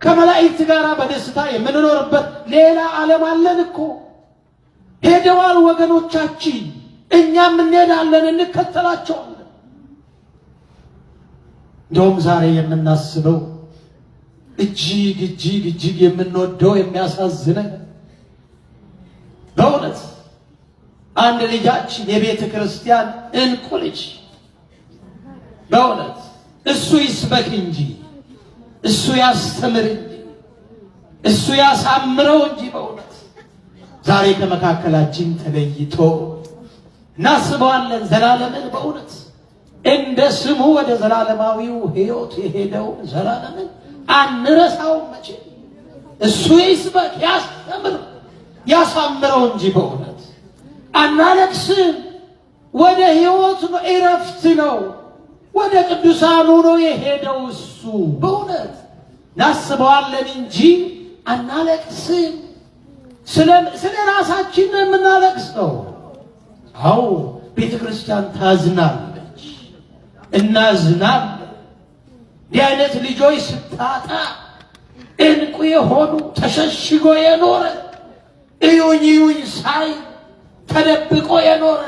ከመላእክት ጋር በደስታ የምንኖርበት ሌላ ዓለም አለን እኮ። ሄደዋል ወገኖቻችን፣ እኛም እንሄዳለን፣ እንከተላቸዋለን። እንደውም ዛሬ የምናስበው እጅግ እጅግ እጅግ የምንወደው የሚያሳዝነን በእውነት አንድ ልጃችን የቤተ ክርስቲያን እንቁ ልጅ በእውነት እሱ ይስበክ እንጂ እሱ ያስተምር እንጂ እሱ ያሳምረው እንጂ በእውነት ዛሬ ከመካከላችን ተለይቶ እናስበዋለን ዘላለምን። በእውነት እንደ ስሙ ወደ ዘላለማዊው ሕይወት የሄደው ዘላለምን አንረሳው መቼ። እሱ ይስበክ ያስተምር ያሳምረው እንጂ በእውነት አናለቅስም። ወደ ሕይወት ነው፣ እረፍት ነው፣ ወደ ቅዱሳኑ ነው የሄደው እሱ። በእውነት እናስበዋለን እንጂ አናለቅስም። ስለ ራሳችን ነው የምናለቅሰው። አዎ ቤተ ክርስቲያን ታዝናለች፣ እናዝናለን። እንዲህ አይነት ልጆች ስታጣ እንቁ የሆኑ ተሸሽጎ የኖረ እዩኝ እዩኝ ሳይ ተደብቆ የኖረ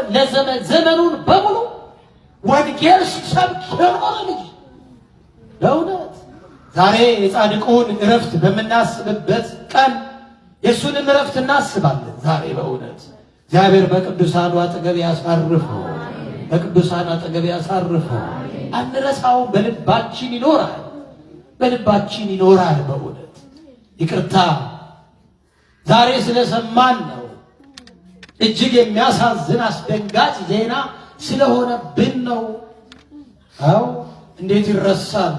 ዘመኑን በሙሉ ወንጌል ሲሰብክ የኖረ ልጅ በእውነት ዛሬ የጻድቁን እረፍት በምናስብበት ቀን የእሱንም እረፍት እናስባለን። ዛሬ በእውነት እግዚአብሔር በቅዱሳኑ አጠገብ ያሳርፈው፣ በቅዱሳን አጠገብ ያሳርፈው። አንረሳው፣ በልባችን ይኖራል፣ በልባችን ይኖራል። በእውነት ይቅርታ ዛሬ ስለሰማን ነው። እጅግ የሚያሳዝን አስደንጋጭ ዜና ስለሆነብን ነው። አዎ እንዴት ይረሳል?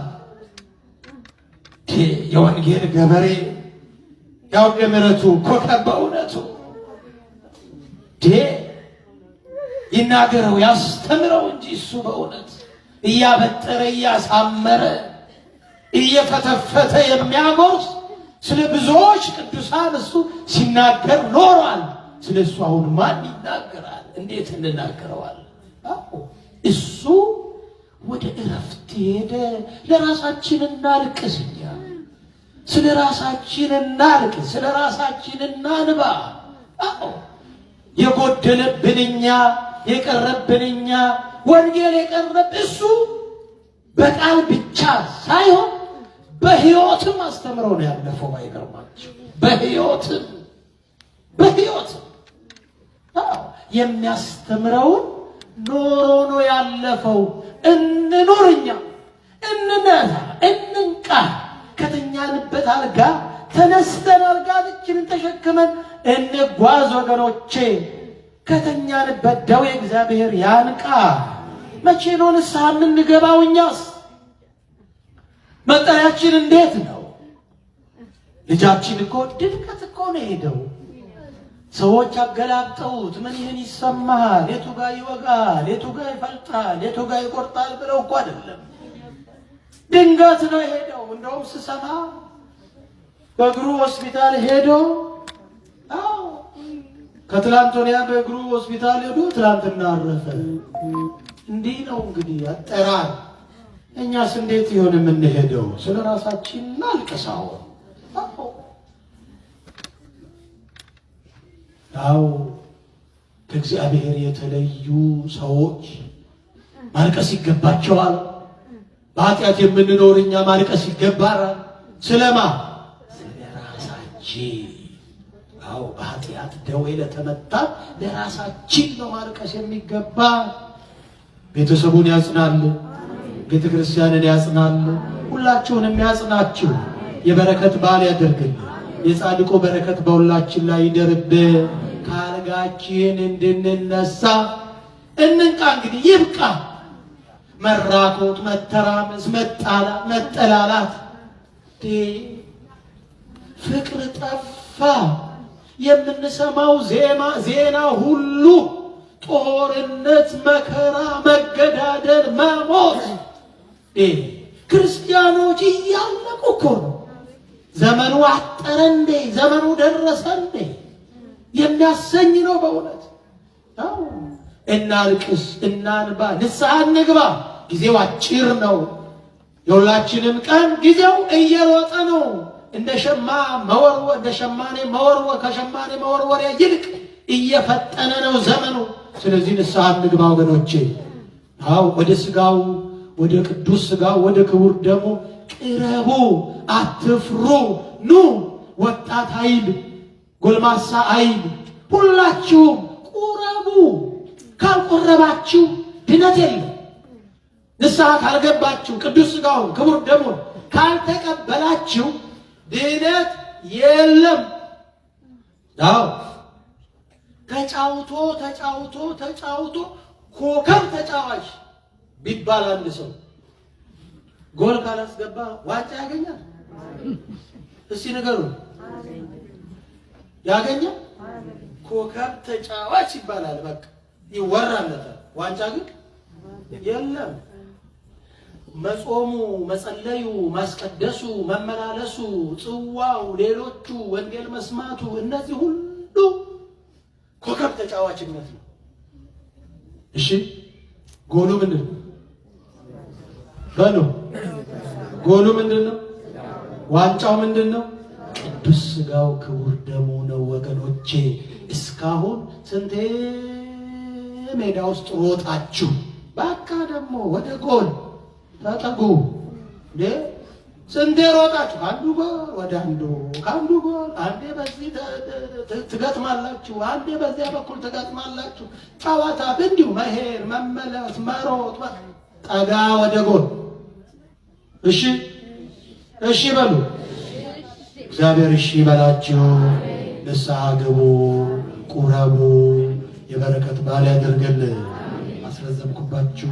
የወንጌል ገበሬ ያው የምሕረቱ ኮከብ በእውነቱ ይናገረው ያስተምረው እንጂ እሱ በእውነት እያበጠረ እያሳመረ እየፈተፈተ የሚያጎርስ ስለ ብዙዎች ቅዱሳን እሱ ሲናገር ኖሯል። ስለ እሱ አሁን ማን ይናገራል? እንዴት እንናገረዋል? እሱ ወደ እረፍት ሄደ። ለራሳችን እናልቅስ፣ እኛ ስለ ራሳችን እናልቅስ፣ ስለ ራሳችን እናንባ። የጎደለብን እኛ፣ የቀረብን እኛ፣ ወንጌል የቀረብ እሱ በቃል ብቻ ሳይሆን በሕይወትም አስተምረው ነው ያለፈው። አይገርማችሁ? በሕይወትም የሚያስተምረውን ኖሮ ነው ያለፈው። እንኑር፣ እኛ እንነሳ፣ እንንቃ። ከተኛንበት አልጋ ተነስተን አልጋችንን ተሸክመን እንጓዝ ወገኖቼ። ከተኛንበት ደዌ እግዚአብሔር ያንቃ። መቼ ነው ንስሐ የምንገባው? እኛስ መጠሪያችን እንዴት ነው? ልጃችን እኮ ድንገት እኮ ነው ሄደው። ሰዎች አገላብጠውት ምን ይህን ይሰማሃል፣ የቱ ጋር ይወጋል፣ የቱ ጋር ይፈልጣል፣ የቱ ጋር ይቆርጣል ብለው እኮ አይደለም። ድንገት ነው ሄደው። እንደውም ስሰማ በእግሩ ሆስፒታል ሄዶ ከትላንት ወዲያ በእግሩ ሆስፒታል ሄዶ ትላንትና አረፈ። እንዲህ ነው እንግዲህ አጠራር። እኛስ እንዴት ይሆን የምንሄደው? ስለ ራሳችን እናልቅሳው። አዎ ከእግዚአብሔር የተለዩ ሰዎች ማልቀስ ይገባቸዋል። በኃጢአት የምንኖር እኛ ማልቀስ ይገባራል። ስለማ ስለ ራሳችን። አዎ በኃጢአት ደዌ ለተመታ ለራሳችን ነው ማልቀስ የሚገባ። ቤተሰቡን ያጽናል፣ ቤተ ክርስቲያንን ያጽናል፣ ሁላችሁንም ያጽናችሁ። የበረከት በዓል ያደርግልን። የጻድቁ በረከት በሁላችን ላይ ይደርብን። ከአልጋችን እንድንነሳ እንንቃ። እንግዲህ ይብቃ መራኮት፣ መተራመስ፣ መጠላላት። ፍቅር ጠፋ። የምንሰማው ዜና ሁሉ ጦርነት፣ መከራ፣ መገዳደል፣ መሞት። ክርስቲያኖች እያለቁ እኮ ነው። ዘመኑ አጠረ እንዴ? ዘመኑ ደረሰ እንዴ? የሚያሰኝ ነው በእውነት። እናልቅስ፣ እናንባ፣ ንስሐ እንግባ። ጊዜው አጭር ነው። የሁላችንም ቀን ጊዜው እየሮጠ ነው። እንደ ሸማ መወርወር እንደ ሸማኔ መወርወር ከሸማኔ መወርወሪያ ይልቅ እየፈጠነ ነው ዘመኑ። ስለዚህ ንስሐ እንግባ ወገኖቼ። አዎ ወደ ስጋው ወደ ቅዱስ ስጋው ወደ ክቡር ደሙ ቅረቡ፣ አትፍሩ። ኑ ወጣት ኃይል ጎልማሳ ኃይል ሁላችሁም ቁረቡ። ካልቆረባችሁ ድነት የለም። ንስሐ ካልገባችሁ ቅዱስ ስጋውን ክቡር ደሙን ካልተቀበላችሁ ድነት የለም። አዎ ተጫውቶ ተጫውቶ ተጫውቶ ኮከብ ተጫዋች ቢባል አንድ ሰው ጎል ካላስገባ ዋንጫ ያገኛል? እስቲ ንገሩ። ያገኛል? ኮከብ ተጫዋች ይባላል፣ በቃ ይወራለታል። ዋንጫ ግን የለም። መጾሙ፣ መጸለዩ፣ ማስቀደሱ፣ መመላለሱ፣ ጽዋው፣ ሌሎቹ ወንጌል መስማቱ፣ እነዚህ ሁሉ ኮከብ ተጫዋችነት ነው። እሺ ጎሉ ምንድን ነው? በሉ ጎሉ ምንድን ነው? ዋንጫው ምንድን ነው? ቅዱስ ስጋው ክቡር ደሙ ነው ወገኖቼ። እስካሁን ስንቴ ሜዳ ውስጥ ሮጣችሁ፣ በቃ ደግሞ ወደ ጎል ተጠጉ። ስንቴ ሮጣችሁ ከአንዱ ጎል ወደ አንዱ፣ ከአንዱ ጎል አንዴ በዚህ ትገጥማላችሁ፣ አንዴ በዚያ በኩል ትገጥማላችሁ። ጨዋታ እንዲሁ መሄድ፣ መመለስ፣ መሮጥ፣ ጠጋ ወደ ጎል። እሺ እሺ በሉ። እግዚአብሔር እሺ በላችሁ። ንስሐ ግቡ፣ ቁረቡ። የበረከት ባል ያደርገልን። አስረዘምኩባችሁ።